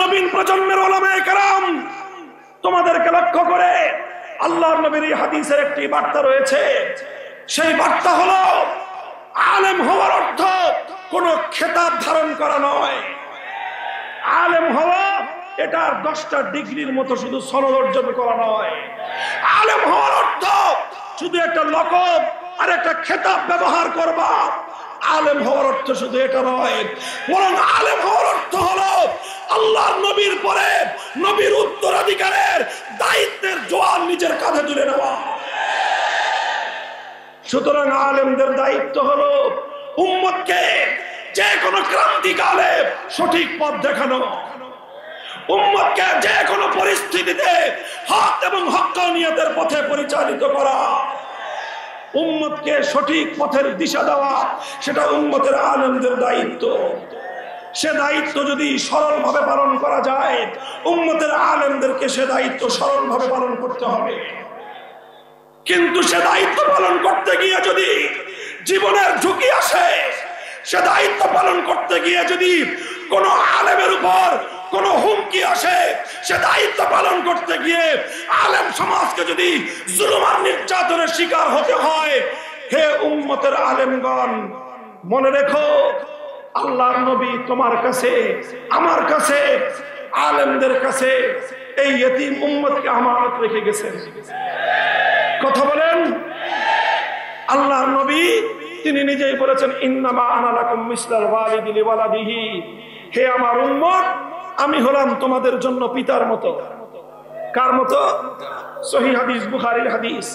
নবীন প্রজন্মের উলামায়ে কেরাম তোমাদেরকে লক্ষ্য করে আল্লাহর নবীর এই হাদিসের একটি বার্তা রয়েছে। সেই বার্তা হলো আলেম হওয়ার অর্থ কোন খেতাব ধারণ করা নয়। আলেম হওয়া এটা 10টা ডিগ্রির মতো শুধু সনদ অর্জন করা নয়। আলেম হওয়ার অর্থ শুধু একটা লকব আর একটা খেতাব ব্যবহার করবা। আলেম হওয়ার অর্থ শুধু এটা নয়, বরং আলেম হওয়ার অর্থ হলো আল্লাহর নবীর পরে নবীর উত্তরাধিকারের দায়িত্বের জোয়ান নিজের কাঁধে তুলে নেওয়া। সুতরাং আলেমদের দায়িত্ব হলো উম্মতকে যে কোনো ক্রান্তিকালে সঠিক পথ দেখানো, উম্মতকে যে কোনো পরিস্থিতিতে হক এবং হক্কানিয়তের পথে পরিচালিত করা, উম্মতকে সঠিক পথের দিশা দেওয়া, সেটা উম্মতের আলেমদের দায়িত্ব। সে দায়িত্ব যদি সরলভাবে পালন করা যায়, উম্মতের আলেমদেরকে সে দায়িত্ব সরলভাবে পালন করতে হবে। কিন্তু সে দায়িত্ব পালন করতে গিয়ে যদি জীবনের ঝুঁকি আসে, সে দায়িত্ব পালন করতে গিয়ে যদি কোন আলেমের উপর কোন হুমকি আসে, সে দায়িত্ব পালন করতে গিয়ে আলেম সমাজকে যদি জুলুম আর নির্যাতনের শিকার হতে হয়, হে উম্মতের আলেমগণ, মনে রেখো আল্লাহর নবী তোমার কাছে, আমার কাছে, আলেমদের কাছে এই ইতিম উম্মতকে আমানত রেখে গেছেন। কথা বলেন। আল্লাহর নবী তিনি নিজেই বলেছেন, ইন্নামা আনা লাকুম মিসলাল ওয়ালিদি লিওয়ালাদিহি, হে আমার উম্মত, আমি হলাম তোমাদের জন্য পিতার মতো। কার মতো? সহিহ হাদিস, বুখারীর হাদিস।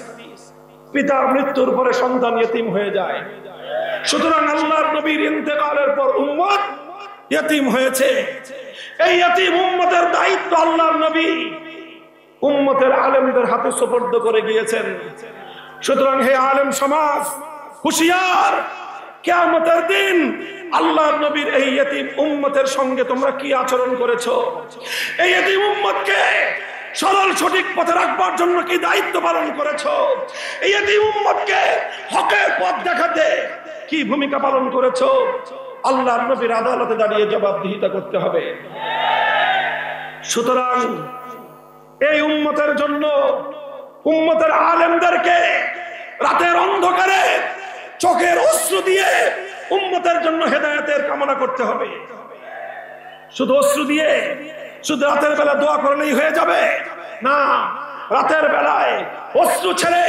পিতার মৃত্যুর পরে সন্তান ইতিম হয়ে যায়। সুতরাং আল্লাহর নবীর ইন্তেকালের পর উম্মত ইতিম হয়েছে। এই ইতিম উম্মতের দায়িত্ব আল্লাহর নবী উম্মতের আলেমদের হাতে সুপর্দ করে গিয়েছেন। সুতরাং হে আলেম সমাজ, হুঁশিয়ার, কিয়ামতের দিন আল্লাহর নবীর এই ইতিম উম্মতের সঙ্গে তোমরা কি আচরণ করেছো, এই ইতিম উম্মতকে সরল সঠিক পথে রাখবার জন্য কি দায়িত্ব পালন করেছো, এই ইতিম উম্মতকে হকের পথ দেখাতে কি ভূমিকা পালন করেছো, আল্লাহর নবীর আদালতে দাঁড়িয়ে জবাবদিহিতা করতে হবে। সুতরাং এই উম্মতের জন্য উম্মতের আলেমদেরকে রাতের অন্ধকারে চোখের অশ্রু দিয়ে উম্মতের জন্য হেদায়েতের কামনা করতে হবে। শুধু অশ্রু দিয়ে, শুধু রাতের বেলা দোয়া করলেই হয়ে যাবে না। রাতের বেলায় অশ্রু ছেড়ে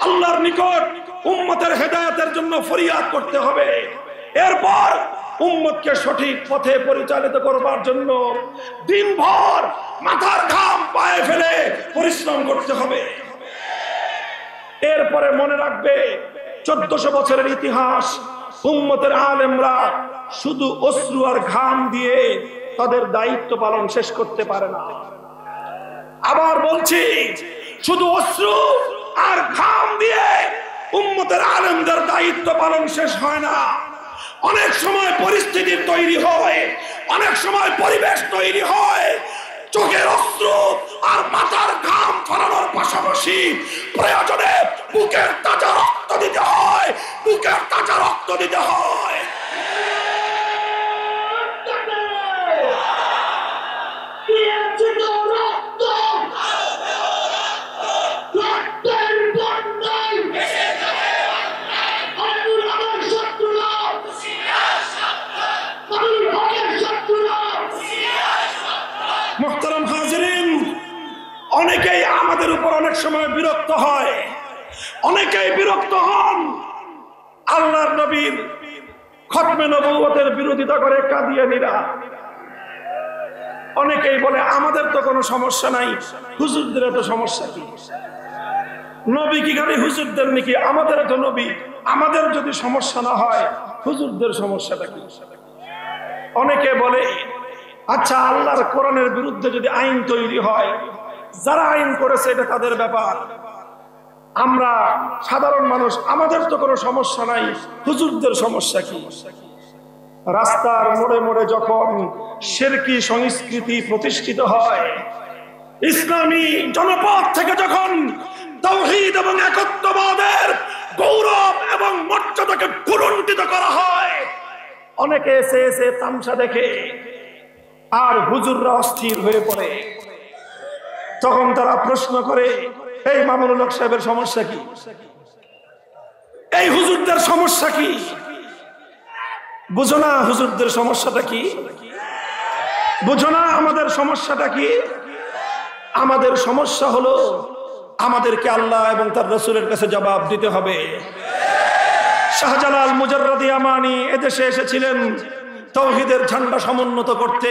আল্লাহর নিকট উম্মতের হেদায়েতের জন্য ফরিয়াদ করতে হবে। এরপর উম্মতকে সঠিক পথে পরিচালিত করবার জন্য দিনভর মাথার ঘাম পায়ে ফেলে পরিশ্রম করতে হবে। এরপরে মনে রাখবে 1400 বছরের ইতিহাস, উম্মতের আলেমরা শুধু অশ্রু আর ঘাম দিয়ে তাদের দায়িত্ব পালন শেষ করতে পারে না। আবার বলছি, শুধু অশ্রু আর ঘাম দিয়ে উম্মতের আলেমদের দায়িত্ব পালন শেষ হয় না। অনেক সময় পরিস্থিতির তৈরি হয়, অনেক সময় পরিবেশ তৈরি হয়। চোখের অশ্রু আর মাথার ঘাম ফলানোর পাশাপাশি প্রয়োজনে বুকের তাজা রক্ত দিতে হয়, বুকের তাজা রক্ত দিতে হয়। মুহতারাম হাজিরিন, অনেকেই আমাদের উপর অনেক সময় বিরক্ত হয়, অনেকেই বিরক্ত হন। আল্লাহর নবীর খতমে নবুয়তের বিরোধিতা করে কাদিয়ানীরা। অনেকেই বলে আমাদের তো কোনো সমস্যা নাই, হুজুরদের তো সমস্যা কি? নবী কি খালি হুজুরদের নাকি? আমাদের তো নবী, আমাদের যদি সমস্যা না হয় হুজুরদের সমস্যাটা কি? অনেকে বলে আচ্ছা, আল্লাহর কোরআনের বিরুদ্ধে যদি আইন তৈরি হয়, যারা আইন করেছে এটা তাদের ব্যাপার, আমরা সাধারণ মানুষ আমাদের তো কোনো সমস্যা নাই, হুজুরদের সমস্যা কি? রাস্তার মোড়ে মোড়ে যখন শিরকি সংস্কৃতি প্রতিষ্ঠিত হয়, ইসলামী জনপদ থেকে যখন তাওহীদ এবং একত্ববাদের গৌরব এবং মর্যাদাকে ভুলুণ্ঠিত করা হয়, অনেকে এসে এসে তামসা দেখে। আর হুজুররা অস্থির হয়ে পড়ে। তখন তারা প্রশ্ন করে, এই মামুনুল হক সাহেবের সমস্যা কি? এই হুজুরদের সমস্যা কি? বুঝো না হুজুরদের সমস্যাটা কি? বুঝো না আমাদের সমস্যাটা কি? আমাদের সমস্যা হলো আমাদেরকে আল্লাহ এবং তার রাসূলের কাছে জবাব দিতে হবে। শাহজালাল মুজাররদি আমানি এদেশে এসেছিলেন তাওহীদের ঝান্ডা সমুন্নত করতে,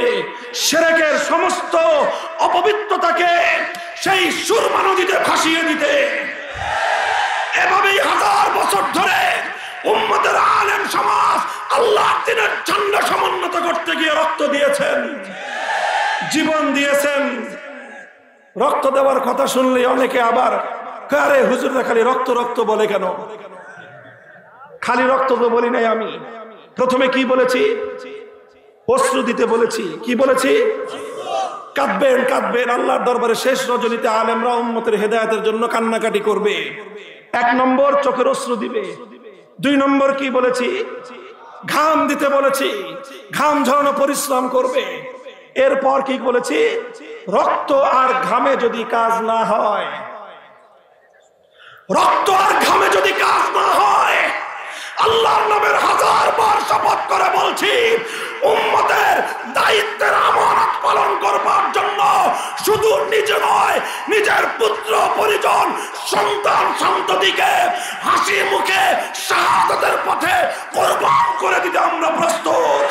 শিরকের সমস্ত অপবিত্রতাকে সেই সুরমা নদীতে ভাসিয়ে দিতে। এভাবেই হাজার বছর ধরে উম্মতের আলেম সমাজ আল্লাহর দ্বীনের ঝান্ডা সমুন্নত করতে গিয়ে রক্ত দিয়েছেন, জীবন দিয়েছেন। রক্ত দেওয়ার কথা শুনলে অনেকে আবার আরে হুজুররা খালি রক্ত রক্ত বলে কেন? খালি রক্ত তো বলি নাই আমি। প্রথমে কি বলেছি? অশ্রু দিতে বলেছি। কি বলেছি? কাঁদবেন কাঁদবেন। আল্লাহর দরবারে শেষ রজনীতে আলেমরা উম্মতের হেদায়েতের জন্য কান্নাকাটি করবে। 1 নম্বর চোখের অশ্রু দিবে। 2 নম্বর কি বলেছি? ঘাম দিতে বলেছি, ঘাম ঝরানো পরিশ্রম করবে। এরপর কি বলেছি? রক্ত আর ঘামে যদি কাজ না হয়, রক্ত আর ঘামে যদি কাজ না হয়, আল্লাহর নামের 1000 বার শপথ করে বলছি, উম্মতের দায়িত্বের আমানত পালন করবার জন্য শুধু নিজে নয়, নিজের পুত্র পরিজন সন্তান সন্ততিকে হাসি মুখে শাহাদাতের পথে কুরবান করে দিতে আমরা প্রস্তুত।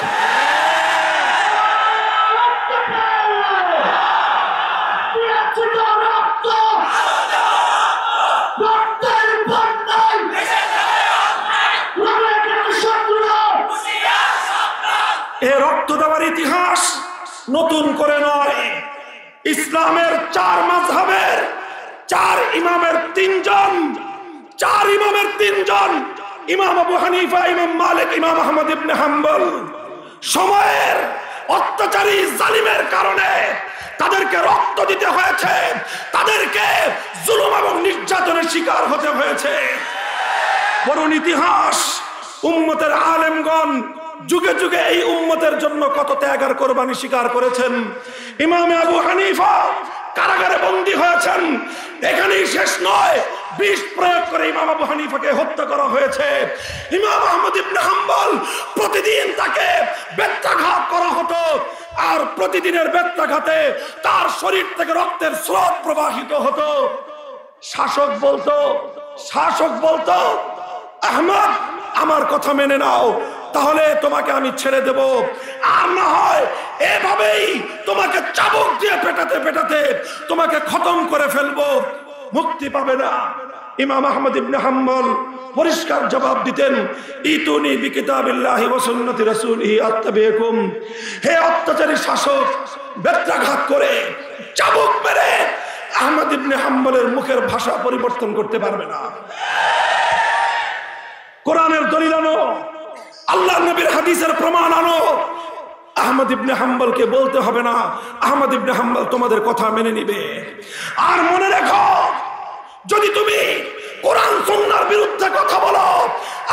এ রক্ত দেওয়ার ইতিহাস নতুন করে নয়। ইসলামের 4 মাযহাবের 4 ইমামের 3 জন, 4 ইমামের 3 জন, ইমাম আবু হানিফা, ইমাম মালিক, ইমাম আহমদ ইবনে হাম্বল, সময়ের অত্যাচারী জালিমের কারণে তাদেরকে রক্ত দিতে হয়েছে, তাদেরকে জুলুম এবং নির্যাতনের শিকার হতে হয়েছে। করুণ ইতিহাস। উম্মতের আলেমগণ যুগে যুগে এই উম্মতের জন্য কত ত্যাগ আর কোরবানি স্বীকার করেছেন। ইমাম আবু হানিফা কারাগারে বন্দী হয়েছেন। এখানেই শেষ নয়, বিষ প্রয়োগ করে ইমাম আবু হানিফাকে হত্যা করা হয়েছে। ইমাম আহমদ ইবনে হাম্বল প্রতিদিন তাকে বেত্রাঘাত করা হতো, আর প্রতিদিনের বেত্রাঘাতে তার শরীর থেকে রক্তের স্রোত প্রবাহিত হতো। শাসক বলতো আহমদ আমার কথা মেনে নাও, তাহলে তোমাকে আমি ছেড়ে দেব, আর না হয় এভাবেই তোমাকে চাবুক দিয়ে পেটাতে পেটাতে তোমাকে খতম করে ফেলবো, মুক্তি পাবে না। ইমাম আহমদ ইবনে হাম্বল পরিষ্কার জবাব দিতেন, ইতুনি বিকিতাবিল্লাহি ওয়া সুন্নতি রাসূলিহি আত্তাবিকুম। হে অত্যাচারী শাসক, বেত্রাঘাত করে চাবুক মেরে আহমদ ইবনে হাম্বলের মুখের ভাষা পরিবর্তন করতে পারবে না। কোরআনের দলিল আনো, আল্লাহর নবীর হাদিসের প্রমাণ আনো। আহমদ ইবনে হাম্বলকে বলতে হবে না, আহমদ ইবনে হাম্বল তোমাদের কথা মেনে নিবে। আর মনে রেখো, যদি তুমি কোরআন সুন্নাহর বিরুদ্ধে কথা বলো,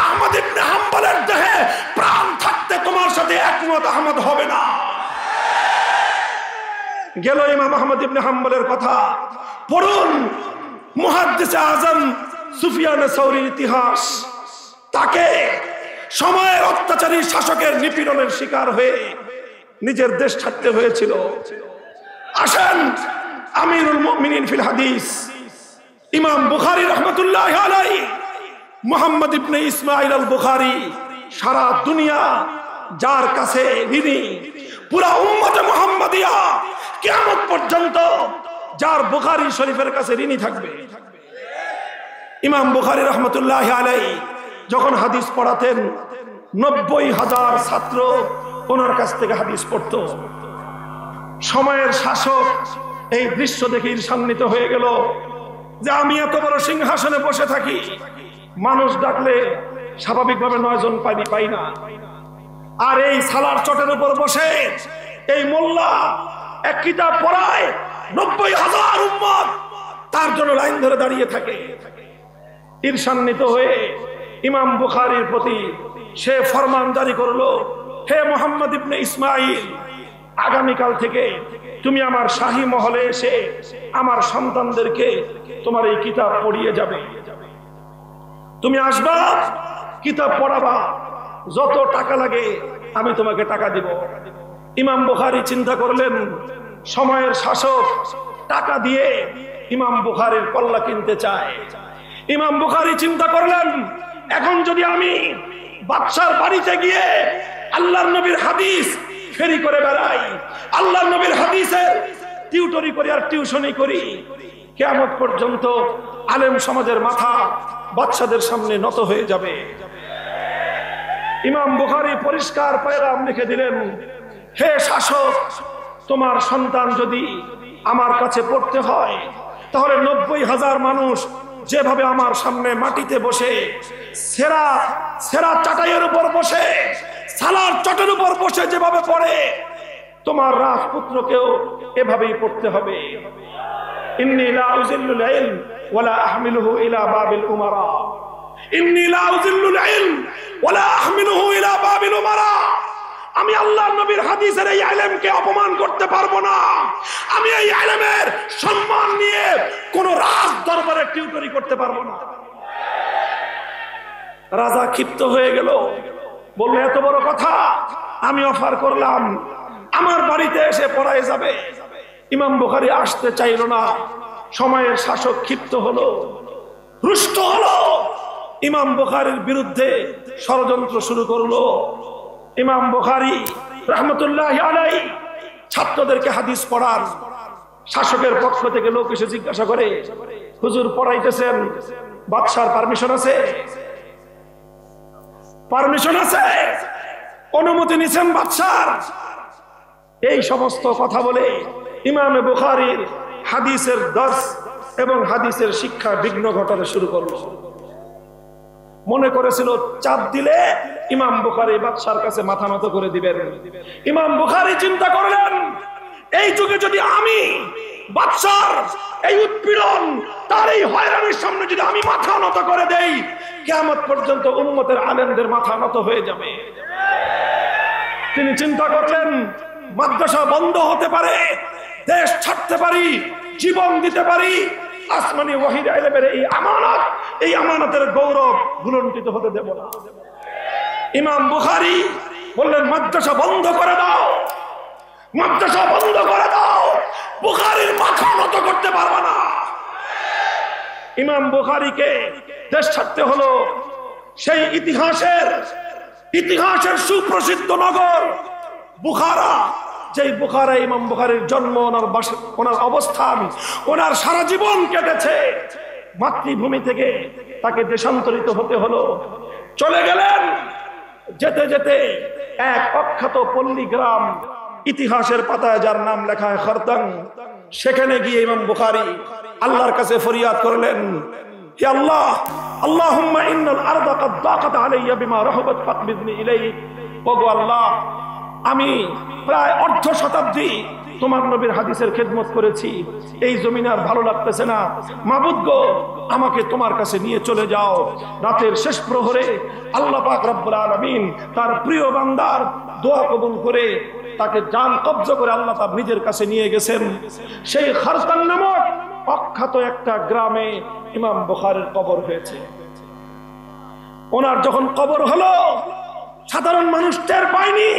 আহমদ ইবনে হাম্বলের দেহে প্রাণ থাকতে তোমার সাথে একমত আহমদ হবে না। গেল ইমাম আহমদ ইবনে হাম্বলের কথা। পড়ুন মুহাদ্দিসে আযম সুফিয়ান সাওরীর ইতিহাস। তাকে সময়ের অত্যাচারী শাসকের নিপীড়নের শিকার হয়ে নিজের দেশ ছাড়তে হয়েছিল। আসেন আমিরুল মুমিনিন ফিল হাদিস ইমাম বুখারী রাহমাতুল্লাহি আলাইহি, মুহাম্মদ ইবনে ইসমাঈল আল বুখারী, সারা দুনিয়া যার কাছে ঋণী, পুরা উম্মতে মুহাম্মাদিয়া কিয়ামত পর্যন্ত যার বুখারী শরীফের কাছে ঋণী থাকবে। ইমাম বুখারী রাহমাতুল্লাহি আলাইহি যখন হাদিস পড়াতেন, 90,000 ছাত্র ওনার কাছ থেকে হাদিস পড়ত। সময়ের শাসক এই দৃশ্য দেখে ঈর্ষান্বিত হয়ে গেল যে আমি এত বড় সিংহাসনে বসে থাকি, মানুষ ডাকলে স্বাভাবিকভাবে 9 জন পাই না, আর এই সালার চটের উপর বসে এই মোল্লা এক কিতাব পড়ায় 90,000 উম্মত তার জন্য লাইন ধরে দাঁড়িয়ে থাকে। ঈর্ষান্বিত হয়ে ইমাম বুখারীর প্রতি সে ফরমান জারি করলো, হে মুহাম্মদ ইবনে ইসমাঈল, আগামীকাল থেকে তুমি আমার শাহী মহলে এসে আমার সন্তানদেরকে তোমার এই কিতাব পড়িয়ে যাবে। তুমি আসবা, কিতাব পড়াবা, যত টাকা লাগে আমি তোমাকে টাকা দিব। ইমাম বুখারী চিন্তা করলেন, সময়ের শাসক টাকা দিয়ে ইমাম বুখারীর কল্লা কিনতে চায়। ইমাম বুখারী চিন্তা করলেন, এখন যদি আমি বাদশার বাড়িতে গিয়ে আল্লাহর নবীর হাদিস ফেরি করে বেড়াই, আল্লাহর নবীর হাদিসের টিউটরি করি আর টিউশনি করি, কিয়ামত পর্যন্ত আলেম সমাজের মাথা বাদশাদের সামনে নত হয়ে যাবে। ইমাম বুখারী পরিষ্কার পয়গাম লিখে দিলেন, হে শাসক, তোমার সন্তান যদি আমার কাছে পড়তে হয় তাহলে 90,000 মানুষ যেভাবে আমার সামনে মাটিতে বসে সেরা সেরা চাটাইয়ের উপর বসে সালার চটের উপর বসে যেভাবে পড়ে, তোমার রাজপুত্রকেও এভাবেই পড়তে হবে। ইন্নী লা উযিল্লুল ইলম ওয়ালা আহমিলুহু ইলা বাবিল উমারা, ইন্নী লা উযিল্লুল ইলম ওয়ালা আহমিলুহু ইলা বাবিল উমারা। আমি আল্লাহর নবীর হাদিসের এই ইলমকে অপমান করতে পারবো না। আমি এই ইলমের সম্মান নিয়ে কোন রাজ দরবারে টিউটরি করতে পারবো না। রাজা ক্ষিপ্ত হয়ে গেল, বলল, এত বড় কথা, আমি অফার করলাম আমার বাড়িতে এসে পড়ায় যাবে। ইমাম বুখারী আসতে চাইল না। সময়ের শাসক ক্ষিপ্ত হলো, রুষ্ট হলো, ইমাম বুখারীর বিরুদ্ধে ষড়যন্ত্র শুরু করলো। ইমাম বুখারী রাহমাতুল্লাহি আলাইহি ছাত্রদেরকে হাদিস পড়ান। শাসকের পক্ষ থেকে লোক এসে জিজ্ঞাসা করে, হুজুর পড়াইতেছেন, বাদশার পারমিশন আছে? পারমিশন আছে? অনুমতি নিছেন বাদশার? এই সমস্ত কথা বলে ইমাম বুখারীর হাদিসের দর্স এবং হাদিসের শিক্ষা বিঘ্ন ঘটাতে শুরু করলো। মনে করেছিল চাপ দিলে ইমাম বুখারী বাদশার কাছে মাথা নত করে দিবেন। ইমাম বুখারী চিন্তা করলেন, এই যুগে যদি আমি বাদশার এই উৎপীড়ন, তার এই হয়রানির সামনে যদি আমি মাথা নত করে দেই, কিয়ামত পর্যন্ত উম্মতের আলেমদের মাথা নত হয়ে যাবে। তিনি চিন্তা করলেন, মাদ্রাসা বন্ধ হতে পারে, দেশ ছাড়তে পারি, জীবন দিতে পারি, আসমানি ওয়াহির ইলমের এই আমানত, এই আমানতের গৌরব ভুলণ্ঠিত হতে দেব না। ইমাম বুখারী বললেন, মাদ্রাসা বন্ধ করে দাও, মাদ্রাসা বন্ধ করে দাও, বুখারীর মাথা নত করতে পারবে না। ইমাম বুখারীকে দেশ ছাড়তে হলো। সেই ইতিহাসের সুপ্রসিদ্ধ নগর বুখারা, যেই বুখারায় ইমাম বুখারীর জন্ম, ওনার অবস্থান, ওনার সারা জীবন কেটেছে, মাতৃভূমি থেকে তাকে দেশান্তরিত হতে হলো। চলে গেলেন। যেতে যেতে এক অখ্যাত পল্লী গ্রাম, ইতিহাসের পাতায় যার নাম লেখা হয় খরতাং, সেখানে গিয়ে ইমাম বুখারী আল্লাহর কাছে ফরিয়াদ করলেন, হে আল্লাহ, আল্লাহুম্মা ইন্নাল আরদা কাদ দাকাত আলাইয়া বিমা রাহাবাত ফাকবিদনি ইলাইক। ওগো আল্লাহ, আমি প্রায় অর্ধ শতাব্দী তোমার নবীর হাদিসের খেদমত করেছি, এই জমিন আর ভালো লাগতেছে না, মাবুদ গো, আমাকে তোমার কাছে নিয়ে চলে যাও। রাতের শেষ প্রহরে আল্লাহ পাক রব্বুল আলামিন তার প্রিয় বান্দার দোয়া কবুল করে তাকে জান কবজা করে আল্লাহ তার নিজের কাছে নিয়ে গেছেন। সেই খরতান নামক অখ্যাত একটা গ্রামে ইমাম বুখারীর কবর হয়েছে। ওনার যখন কবর হলো, সাধারণ মানুষ টের পায়নি।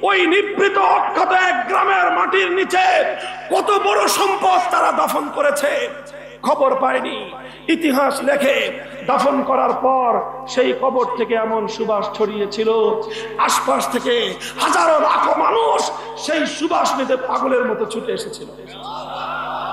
ওই নিভৃত অখ্যাত এক গ্রামের মাটির নিচে কত বড় সম্পদ তারা দাফন করেছে খবর পায়নি। ইতিহাস লেখে, দাফন করার পর সেই কবর থেকে এমন সুবাস ছড়িয়েছিল, আশপাশ থেকে হাজারো লাখো মানুষ সেই সুবাস নিতে পাগলের মতো ছুটে এসেছিল।